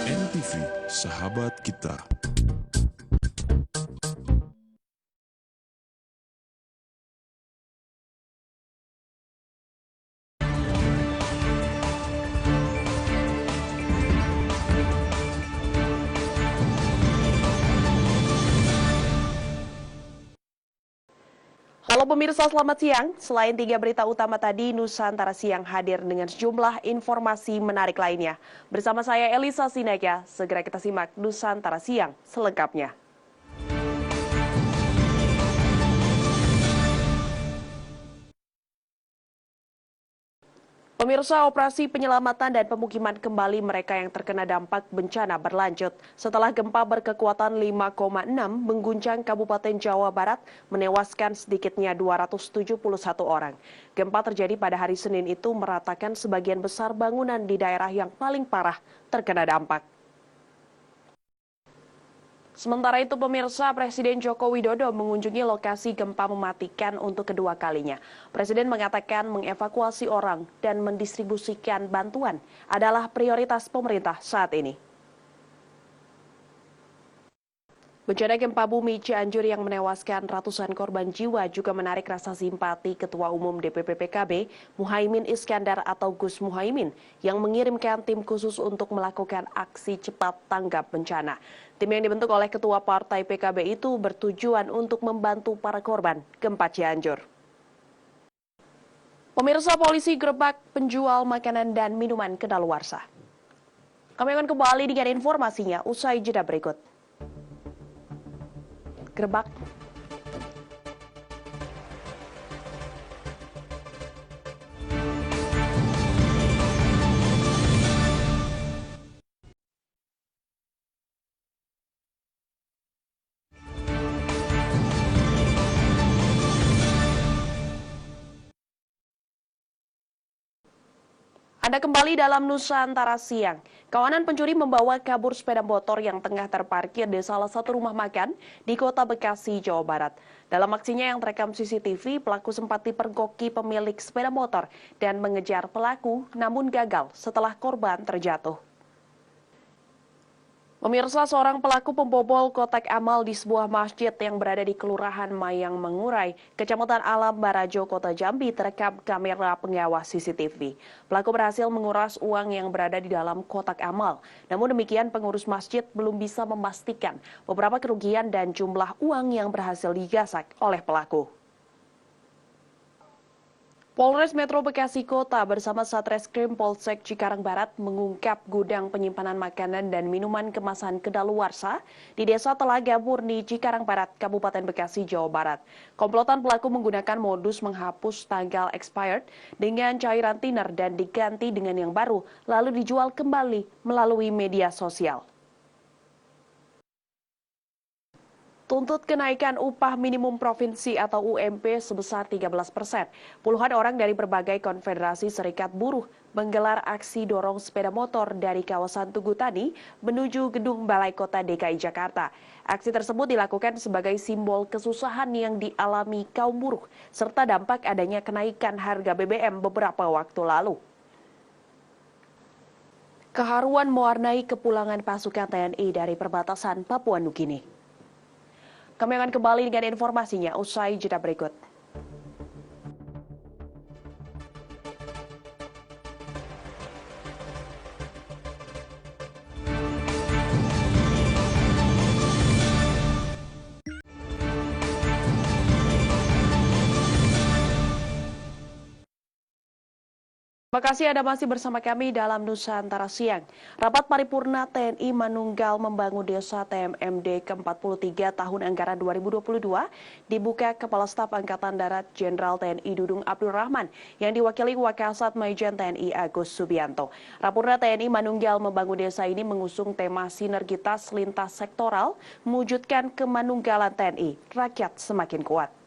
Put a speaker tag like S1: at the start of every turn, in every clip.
S1: NTV, sahabat kita.
S2: Halo pemirsa, selamat siang. Selain 3 berita utama tadi, Nusantara Siang hadir dengan sejumlah informasi menarik lainnya. Bersama saya Elisa Sinaga, segera kita simak Nusantara Siang selengkapnya. Pemirsa, operasi penyelamatan dan pemukiman kembali mereka yang terkena dampak bencana berlanjut. Setelah gempa berkekuatan 5,6 mengguncang Kabupaten Jawa Barat, menewaskan sedikitnya 271 orang. Gempa terjadi pada hari Senin itu meratakan sebagian besar bangunan di daerah yang paling parah terkena dampak. Sementara itu pemirsa, Presiden Joko Widodo mengunjungi lokasi gempa mematikan untuk kedua kalinya. Presiden mengatakan mengevakuasi orang dan mendistribusikan bantuan adalah prioritas pemerintah saat ini. Bencana gempa bumi Cianjur yang menewaskan ratusan korban jiwa juga menarik rasa simpati Ketua Umum DPP PKB, Muhaimin Iskandar atau Gus Muhaimin, yang mengirimkan tim khusus untuk melakukan aksi cepat tanggap bencana. Tim yang dibentuk oleh Ketua Partai PKB itu bertujuan untuk membantu para korban gempa Cianjur. Pemirsa, polisi gerebek penjual makanan dan minuman kedaluarsa. Kami akan kembali dengan informasinya usai jeda berikut. Gerebek. Anda kembali dalam Nusantara Siang. Kawanan pencuri membawa kabur sepeda motor yang tengah terparkir di salah satu rumah makan di Kota Bekasi, Jawa Barat. Dalam aksinya yang terekam CCTV, pelaku sempat dipergoki pemilik sepeda motor dan mengejar pelaku, namun gagal setelah korban terjatuh. Pemirsa, seorang pelaku pembobol kotak amal di sebuah masjid yang berada di Kelurahan Mayang Mengurai, Kecamatan Alam Barajo, Kota Jambi terekam kamera pengawas CCTV. Pelaku berhasil menguras uang yang berada di dalam kotak amal. Namun demikian, pengurus masjid belum bisa memastikan beberapa kerugian dan jumlah uang yang berhasil digasak oleh pelaku. Polres Metro Bekasi Kota bersama Satreskrim Polsek Cikarang Barat mengungkap gudang penyimpanan makanan dan minuman kemasan kedaluarsa di Desa Telaga Murni, Cikarang Barat, Kabupaten Bekasi, Jawa Barat. Komplotan pelaku menggunakan modus menghapus tanggal expired dengan cairan thinner dan diganti dengan yang baru, lalu dijual kembali melalui media sosial. Tuntut kenaikan upah minimum provinsi atau UMP sebesar 13%. Puluhan orang dari berbagai konfederasi serikat buruh menggelar aksi dorong sepeda motor dari kawasan Tugu Tani menuju Gedung Balai Kota DKI Jakarta. Aksi tersebut dilakukan sebagai simbol kesusahan yang dialami kaum buruh, serta dampak adanya kenaikan harga BBM beberapa waktu lalu. Keharuan mewarnai kepulangan pasukan TNI dari perbatasan Papua Nugini. Kami akan kembali dengan informasinya usai jeda berikut. Terima kasih Anda masih bersama kami dalam Nusantara Siang. Rapat Paripurna TNI Manunggal Membangun Desa TMMD ke-43 tahun anggaran 2022 dibuka Kepala Staf Angkatan Darat Jenderal TNI Dudung Abdul Rahman yang diwakili Wakasat Majen TNI Agus Subianto. Rapurna TNI Manunggal Membangun Desa ini mengusung tema sinergitas lintas sektoral mewujudkan kemanunggalan TNI, rakyat semakin kuat.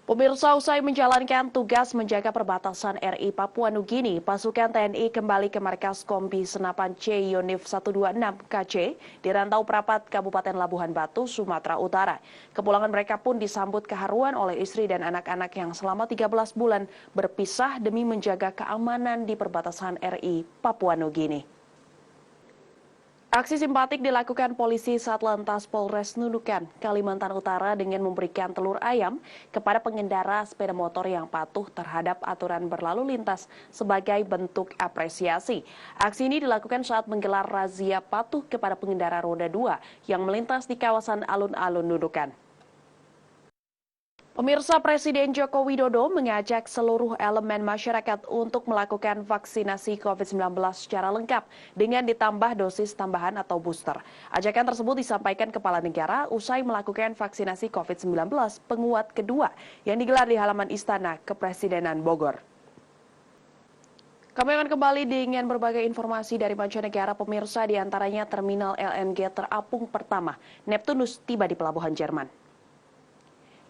S2: Pemirsa, usai menjalankan tugas menjaga perbatasan RI Papua Nugini, pasukan TNI kembali ke markas Kombi Senapan C Yonif 126 KC di Rantau Prapat, Kabupaten Labuhan Batu, Sumatera Utara. Kepulangan mereka pun disambut keharuan oleh istri dan anak-anak yang selama 13 bulan berpisah demi menjaga keamanan di perbatasan RI Papua Nugini. Aksi simpatik dilakukan polisi Satlantas Polres Nunukan, Kalimantan Utara dengan memberikan telur ayam kepada pengendara sepeda motor yang patuh terhadap aturan berlalu lintas sebagai bentuk apresiasi. Aksi ini dilakukan saat menggelar razia patuh kepada pengendara roda 2 yang melintas di kawasan alun-alun Nunukan. Pemirsa, Presiden Joko Widodo mengajak seluruh elemen masyarakat untuk melakukan vaksinasi COVID-19 secara lengkap dengan ditambah dosis tambahan atau booster. Ajakan tersebut disampaikan Kepala Negara usai melakukan vaksinasi COVID-19 penguat kedua yang digelar di halaman Istana Kepresidenan Bogor. Kami akan kembali dengan berbagai informasi dari mancanegara, pemirsa, diantaranya terminal LNG terapung pertama Neptunus tiba di pelabuhan Jerman.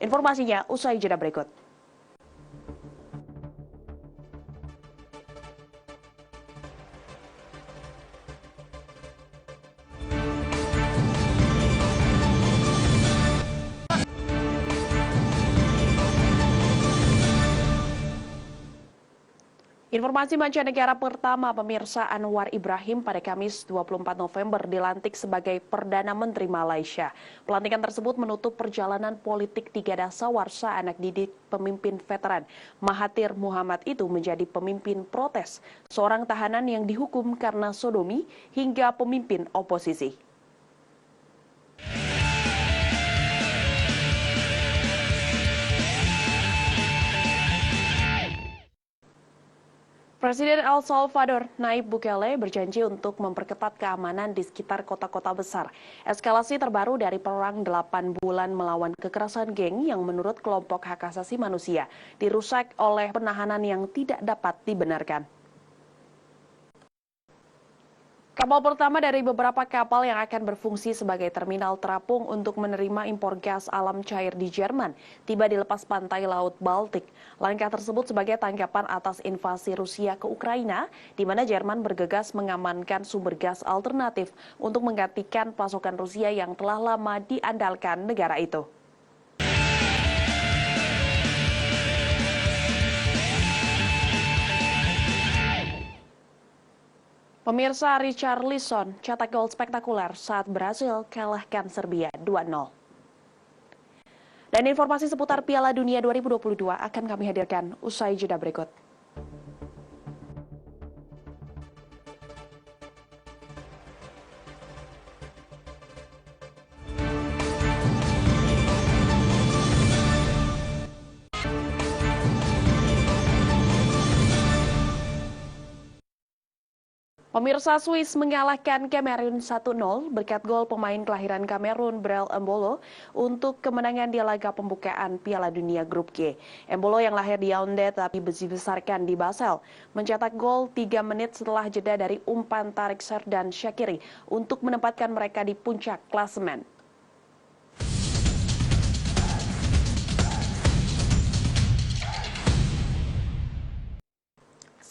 S2: Informasinya usai jeda berikut. Informasi mancanegara pertama, pemirsa, Anwar Ibrahim pada Kamis 24 November dilantik sebagai Perdana Menteri Malaysia. Pelantikan tersebut menutup perjalanan politik tiga dasawarsa anak didik pemimpin veteran. Mahathir Muhammad itu menjadi pemimpin protes, seorang tahanan yang dihukum karena sodomi hingga pemimpin oposisi. Presiden El Salvador, Nayib Bukele, berjanji untuk memperketat keamanan di sekitar kota-kota besar. Eskalasi terbaru dari perang 8 bulan melawan kekerasan geng yang menurut kelompok hak asasi manusia dirusak oleh penahanan yang tidak dapat dibenarkan. Kapal pertama dari beberapa kapal yang akan berfungsi sebagai terminal terapung untuk menerima impor gas alam cair di Jerman tiba di lepas pantai Laut Baltik. Langkah tersebut sebagai tanggapan atas invasi Rusia ke Ukraina, di mana Jerman bergegas mengamankan sumber gas alternatif untuk menggantikan pasokan Rusia yang telah lama diandalkan negara itu. Pemirsa, Richarlison cetak gol spektakuler saat Brasil kalahkan Serbia 2-0. Dan informasi seputar Piala Dunia 2022 akan kami hadirkan usai jeda berikut. Pemirsa, Swiss mengalahkan Kamerun 1-0 berkat gol pemain kelahiran Kamerun Brel Embolo untuk kemenangan di laga pembukaan Piala Dunia Grup G. Embolo yang lahir di Yaounde tapi dibesarkan di Basel mencetak gol 3 menit setelah jeda dari umpan Tarik Serdan Shaqiri untuk menempatkan mereka di puncak klasemen.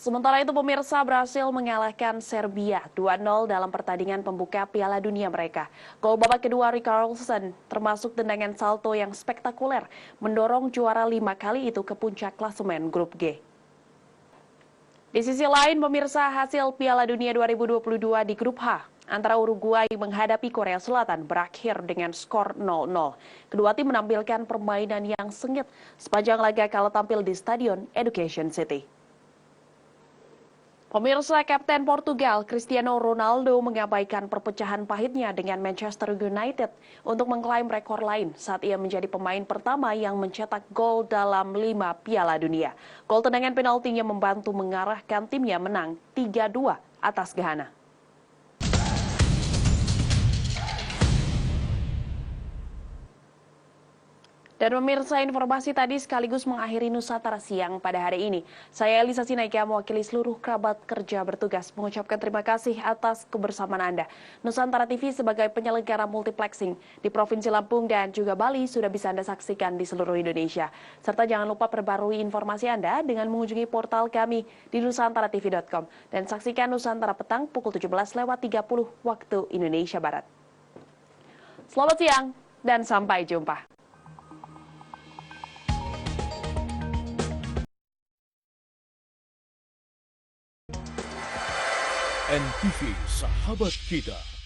S2: Sementara itu, pemirsa, Brasil mengalahkan Serbia 2-0 dalam pertandingan pembuka Piala Dunia mereka. Gol babak kedua Richarlison termasuk tendangan salto yang spektakuler mendorong juara 5 kali itu ke puncak klasemen Grup G. Di sisi lain, pemirsa, hasil Piala Dunia 2022 di Grup H antara Uruguay menghadapi Korea Selatan berakhir dengan skor 0-0. Kedua tim menampilkan permainan yang sengit sepanjang laga kala tampil di Stadion Education City. Pemirsa, Kapten Portugal Cristiano Ronaldo mengabaikan perpecahan pahitnya dengan Manchester United untuk mengklaim rekor lain saat ia menjadi pemain pertama yang mencetak gol dalam 5 Piala Dunia. Gol tendangan penaltinya membantu mengarahkan timnya menang 3-2 atas Ghana. Dan pemirsa, informasi tadi sekaligus mengakhiri Nusantara Siang pada hari ini. Saya Elisa Sinaika mewakili seluruh kerabat kerja bertugas mengucapkan terima kasih atas kebersamaan Anda. Nusantara TV sebagai penyelenggara multiplexing di Provinsi Lampung dan juga Bali sudah bisa Anda saksikan di seluruh Indonesia. Serta jangan lupa perbarui informasi Anda dengan mengunjungi portal kami di nusantaratv.com dan saksikan Nusantara Petang pukul 17.30 waktu Indonesia Barat. Selamat siang dan sampai jumpa.
S3: NTV Sahabat Kita.